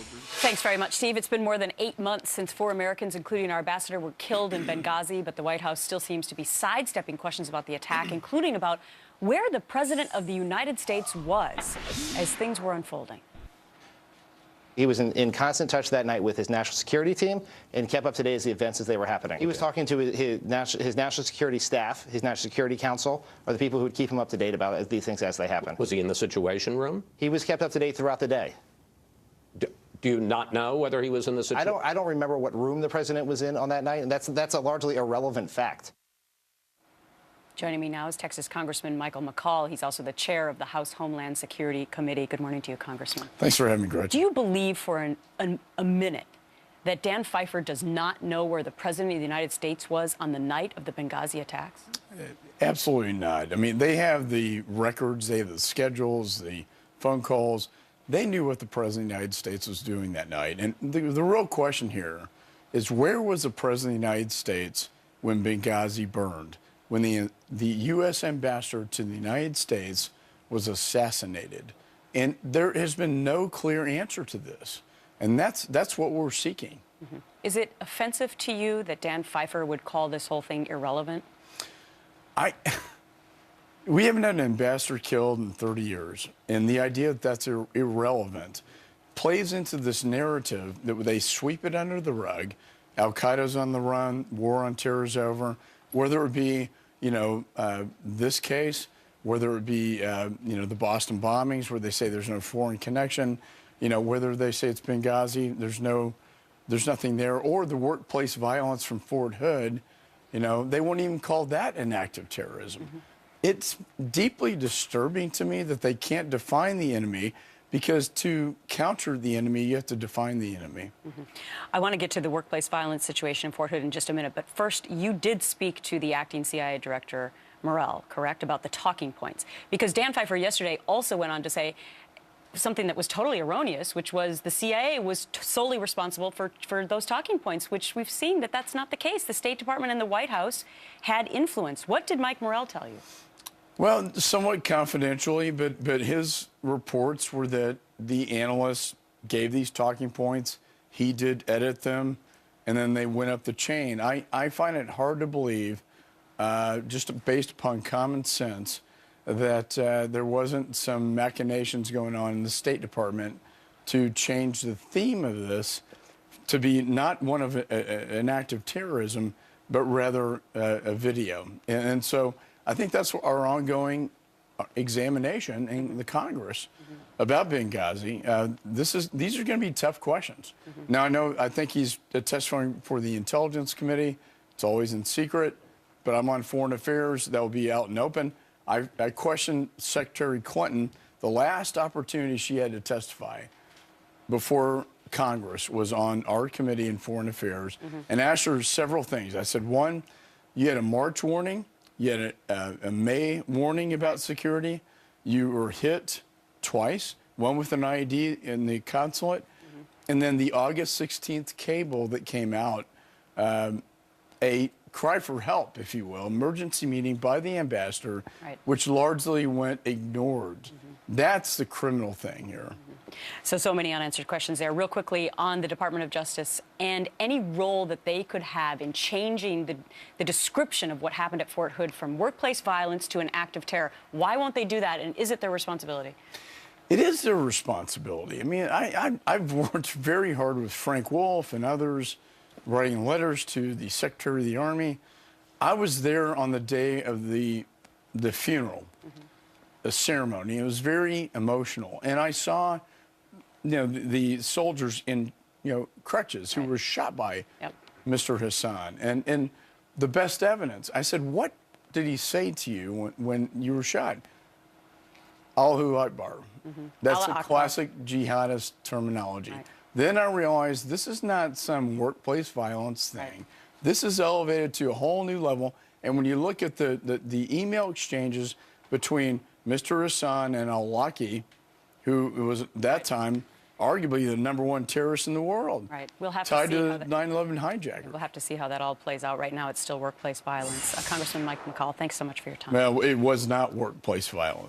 Thanks very much, Steve. It's been more than 8 months since 4 Americans, including our ambassador, were killed in Benghazi, but the White House still seems to be sidestepping questions about the attack, including about where the President of the United States was as things were unfolding. He was in constant touch that night with his national security team and kept up to date as the events as they were happening. He was talking to his national security staff, his national security council, or the people who would keep him up to date about these things as they happen. Was he in the Situation Room? He was kept up to date throughout the day. Do you not know whether he was in the Situation Room? I don't remember what room the president was in on that night, and that's a largely irrelevant fact. Joining me now is Texas Congressman Michael McCaul. He's also the chair of the House Homeland Security Committee. Good morning to you, Congressman. Thanks for having me, Gretchen. Do you believe for a minute that Dan Pfeiffer does not know where the President of the United States was on the night of the Benghazi attacks? Absolutely not. I mean, they have the records, they have the schedules, the phone calls. They knew what the President of the United States was doing that night. And the real question here is, where was the President of the United States when Benghazi burned? When the U.S. ambassador to the United States was assassinated? And there has been no clear answer to this. And that's what we're seeking. Mm-hmm. Is it offensive to you that Dan Pfeiffer would call this whole thing irrelevant? We haven't had an ambassador killed in 30 years. And the idea that that's irrelevant plays into this narrative that they sweep it under the rug. Al-Qaeda's on the run, war on terror is over. Whether it be, this case, whether it be, the Boston bombings where they say there's no foreign connection, whether they say it's Benghazi, there's nothing there, or the workplace violence from Fort Hood, they won't even call that an act of terrorism. Mm-hmm. It's deeply disturbing to me that they can't define the enemy, because to counter the enemy, you have to define the enemy. Mm-hmm. I want to get to the workplace violence situation in Fort Hood in just a minute, but first, you did speak to the acting CIA director, Morell, correct, about the talking points? Because Dan Pfeiffer yesterday also went on to say something that was totally erroneous, which was the CIA was solely responsible for those talking points, which we've seen that that's not the case. The State Department and the White House had influence. What did Mike Morell tell you? Well, somewhat confidentially, but his reports were that the analysts gave these talking points, he did edit them, and then they went up the chain. I find it hard to believe, just based upon common sense, that there wasn't some machinations going on in the State Department to change the theme of this to be not one of an act of terrorism, but rather a video. And so I think that's our ongoing examination in the Congress about Benghazi. These are going to be tough questions. Now, I think he's testifying for the Intelligence Committee. It's always in secret, but I'm on Foreign Affairs. That will be out and open. I questioned Secretary Clinton. The last opportunity she had to testify before Congress was on our committee in Foreign Affairs, and asked her several things. I said, one, you had a March warning. You had a May warning about security. You were hit twice, one with an IED in the consulate, and then the August 16th cable that came out, a cry for help, if you will, emergency meeting by the ambassador, which largely went ignored. That's the criminal thing here. So many unanswered questions there. Real quickly on the Department of Justice and any role that they could have in changing the description of what happened at Fort Hood from workplace violence to an act of terror. Why won't they do that, and is it their responsibility? It is their responsibility. I mean, I've worked very hard with Frank Wolf and others, writing letters to the Secretary of the Army. I was there on the day of the funeral, the ceremony. It was very emotional, and I saw the soldiers in, crutches who were shot by Mr. Hassan. And the best evidence, I said, what did he say to you when you were shot? Allahu Akbar. That's a classic jihadist terminology. Then I realized this is not some workplace violence thing. This is elevated to a whole new level. And when you look at the email exchanges between Mr. Hassan and al-Awlaki, who was at that time arguably the #1 terrorist in the world. Right. We'll have tied to see to the 9/11 hijacker. We'll have to see how that all plays out. Right now, it's still workplace violence. Congressman Mike McCaul, thanks so much for your time. Well, it was not workplace violence.